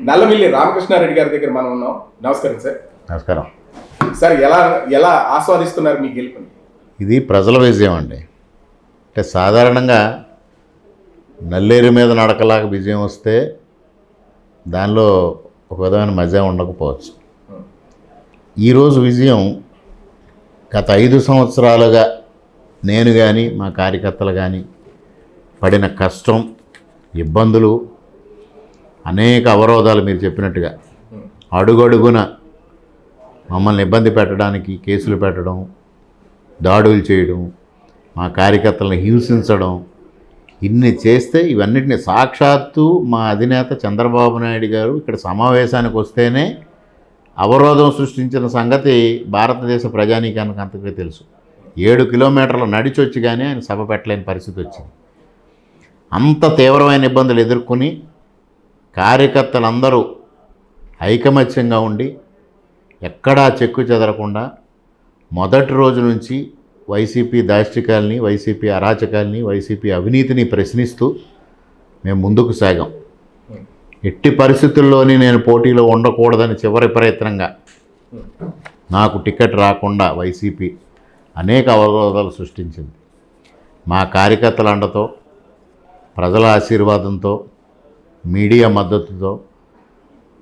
నల్లమిల్లి రామకృష్ణారెడ్డి గారి దగ్గర మనం ఉన్నాం. నమస్కారం సార్. నమస్కారం సార్. ఎలా ఆస్వాదిస్తున్నారు మీ గెలుపుని? ఇది ప్రజల విజయం అండి. అంటే సాధారణంగా నల్లేరు మీద నడకలాగా విజయం వస్తే దానిలో ఒక విధమైన మజా ఉండకపోవచ్చు. ఈరోజు విజయం గత 5 సంవత్సరాలుగా నేను కానీ మా కార్యకర్తలు కానీ పడిన కష్టం, ఇబ్బందులు, అనేక అవరోధాలు మీరు చెప్పినట్టుగా అడుగడుగున మమ్మల్ని ఇబ్బంది పెట్టడానికి కేసులు పెట్టడం, దాడులు చేయడం, మా కార్యకర్తలను హింసించడం, ఇన్ని చేస్తే ఇవన్నిటిని సాక్షాత్తు మా అధినేత చంద్రబాబు నాయుడు గారు ఇక్కడ సమావేశానికి వస్తేనే అవరోధం సృష్టించిన సంగతి భారతదేశ ప్రజానీకానికి అంతకే తెలుసు. 7 కిలోమీటర్లు నడిచొచ్చి కానీ ఆయన సభ పెట్టలేని పరిస్థితి వచ్చింది. అంత తీవ్రమైన ఇబ్బందులు ఎదుర్కొని కార్యకర్తలందరూ ఐకమత్యంగా ఉండి ఎక్కడా చెక్కు చెదరకుండా మొదటి రోజు నుంచి వైసీపీ దాష్టికాల్ని, వైసీపీ అరాచకాల్ని, వైసీపీ అవినీతిని ప్రశ్నిస్తూ మేము ముందుకు సాగాం. ఎట్టి పరిస్థితుల్లోని నేను పోటీలో ఉండకూడదని చివరి ప్రయత్నంగా నాకు టికెట్ రాకుండా వైసీపీ అనేక అవరోధాలు సృష్టించింది. మా కార్యకర్తల అండతో, ప్రజల ఆశీర్వాదంతో, మీడియా మద్దతుతో,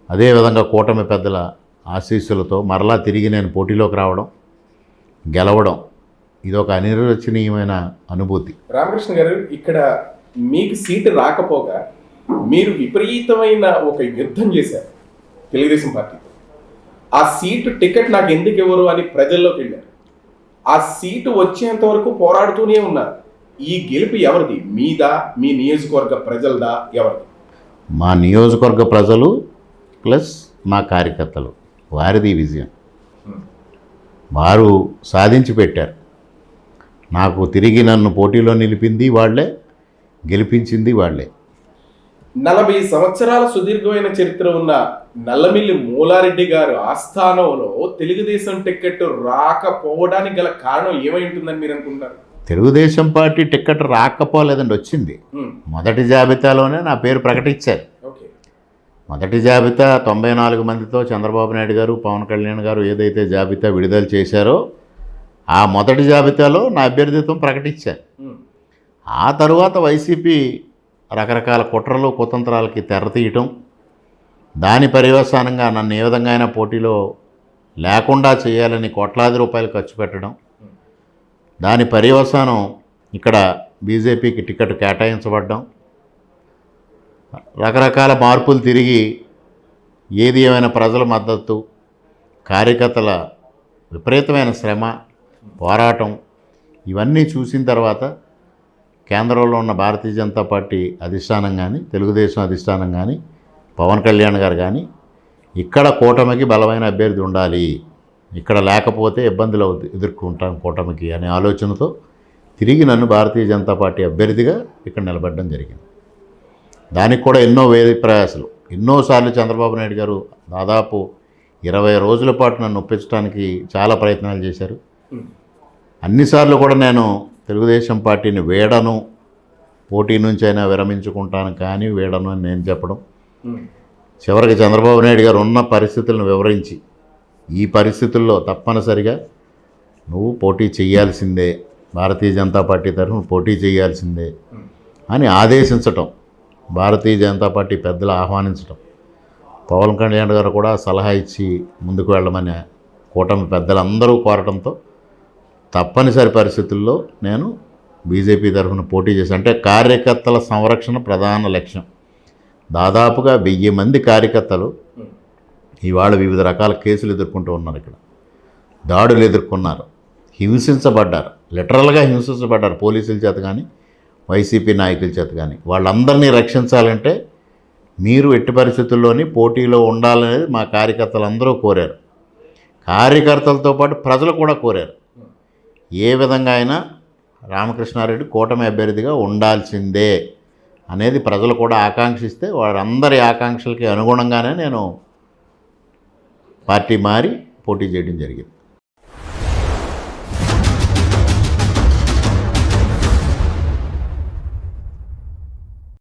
అదేవిధంగా కూటమి పెద్దల ఆశీస్సులతో మరలా తిరిగి నేను పోటీలోకి రావడం, గెలవడం ఇదొక అనిర్వచనీయమైన అనుభూతి. రామకృష్ణ గారు, ఇక్కడ మీకు సీటు రాకపోగా మీరు విపరీతమైన ఒక యుద్ధం చేశారు తెలుగుదేశం పార్టీతో. ఆ సీటు టికెట్ నాకు ఎందుకు ఇవ్వరు అని ప్రజల్లోకి వెళ్ళారు. ఆ సీటు వచ్చేంత వరకు పోరాడుతూనే ఉన్నారు. ఈ గెలుపు ఎవరిది? మీదా, మీ నియోజకవర్గ ప్రజలదా, ఎవరిది? మా నియోజకవర్గ ప్రజలు ప్లస్ మా కార్యకర్తలు, వారిది విజయం. వారు సాధించి పెట్టారు. నాకు తిరిగి నన్ను పోటీలో నిలిపింది వాళ్ళే, గెలిపించింది వాళ్ళే. 40 సంవత్సరాల సుదీర్ఘమైన చరిత్ర ఉన్న నల్లమిల్లి మూలారెడ్డి గారు ఆస్థానంలో తెలుగుదేశం టికెట్ రాకపోవడానికి గల కారణం ఏమై ఉంటుందని మీరు అనుకుంటారు? తెలుగుదేశం పార్టీ టికెట్ రాకపోలేదండి, వచ్చింది. మొదటి జాబితాలోనే నా పేరు ప్రకటించారు. మొదటి జాబితా 94 మందితో చంద్రబాబు నాయుడు గారు, పవన్ కళ్యాణ్ గారు ఏదైతే జాబితా విడుదల చేశారో ఆ మొదటి జాబితాలో నా అభ్యర్థిత్వం ప్రకటించారు. ఆ తరువాత వైసీపీ రకరకాల కుట్రలు, కుతంత్రాలకి తెరతీయటం, దాని పర్యవసానంగా నన్ను ఏ విధంగా అయినా పోటీలో లేకుండా చేయాలని కోట్లాది రూపాయలు ఖర్చు పెట్టడం, దాని పర్యవసానం ఇక్కడ బీజేపీకి టికెట్ కేటాయించబడ్డం, రకరకాల మార్పులు తిరిగి ఏది ఏమైనా ప్రజల మద్దతు, కార్యకర్తల విపరీతమైన శ్రమ, పోరాటం ఇవన్నీ చూసిన తర్వాత కేంద్రంలో ఉన్న భారతీయ జనతా పార్టీ అధిష్టానం కానీ, తెలుగుదేశం అధిష్టానం కానీ, పవన్ కళ్యాణ్ గారు కానీ ఇక్కడ కూటమికి బలమైన అభ్యర్థి ఉండాలి, ఇక్కడ లేకపోతే ఇబ్బందులు ఎదుర్కొంటాం కూటమికి అనే ఆలోచనతో తిరిగి నన్ను భారతీయ జనతా పార్టీ అభ్యర్థిగా ఇక్కడ నిలబడడం జరిగింది. దానికి కూడా ఎన్నో ప్రయాసాలు, ఎన్నోసార్లు చంద్రబాబు నాయుడు గారు దాదాపు 20 రోజుల పాటు నన్ను ఒప్పించడానికి చాలా ప్రయత్నాలు చేశారు. అన్నిసార్లు కూడా నేను తెలుగుదేశం పార్టీని వీడను, పోటీ నుంచి అయినా విరమించుకుంటాను కానీ వీడను అని నేను చెప్పడం, చివరికి చంద్రబాబు నాయుడు గారు ఉన్న పరిస్థితులను వివరించి ఈ పరిస్థితుల్లో తప్పనిసరిగా నువ్వు పోటీ చేయాల్సిందే, భారతీయ జనతా పార్టీ తరఫున పోటీ చేయాల్సిందే అని ఆదేశించటం, భారతీయ జనతా పార్టీ పెద్దలు ఆహ్వానించటం, పవన్ కళ్యాణ్ గారు కూడా సలహా ఇచ్చి ముందుకు వెళ్ళమని కూటమి పెద్దలందరూ కోరటంతో తప్పనిసరి పరిస్థితుల్లో నేను బీజేపీ తరఫున పోటీ చేశాను. అంటే కార్యకర్తల సంరక్షణ ప్రధాన లక్ష్యం. దాదాపుగా 1000 మంది కార్యకర్తలు ఇవాళ వివిధ రకాల కేసులు ఎదుర్కొంటూ ఉన్నారు, ఇక్కడ దాడులు ఎదుర్కొన్నారు, హింసించబడ్డారు, లిటరల్గా హింసించబడ్డారు పోలీసుల చేత కానీ, వైసీపీ నాయకుల చేత కానీ. వాళ్ళందరినీ రక్షించాలంటే మీరు ఎట్టి పరిస్థితుల్లోని పోటీలో ఉండాలనేది మా కార్యకర్తలందరూ కోరారు. కార్యకర్తలతో పాటు ప్రజలు కూడా కోరారు. ఏ విధంగా అయినా రామకృష్ణారెడ్డి కూటమి అభ్యర్థిగా ఉండాల్సిందే అనేది ప్రజలు కూడా ఆకాంక్షిస్తే వారందరి ఆకాంక్షలకి అనుగుణంగానే నేను పార్టీ మారి పోటీ చేయడం జరిగింది.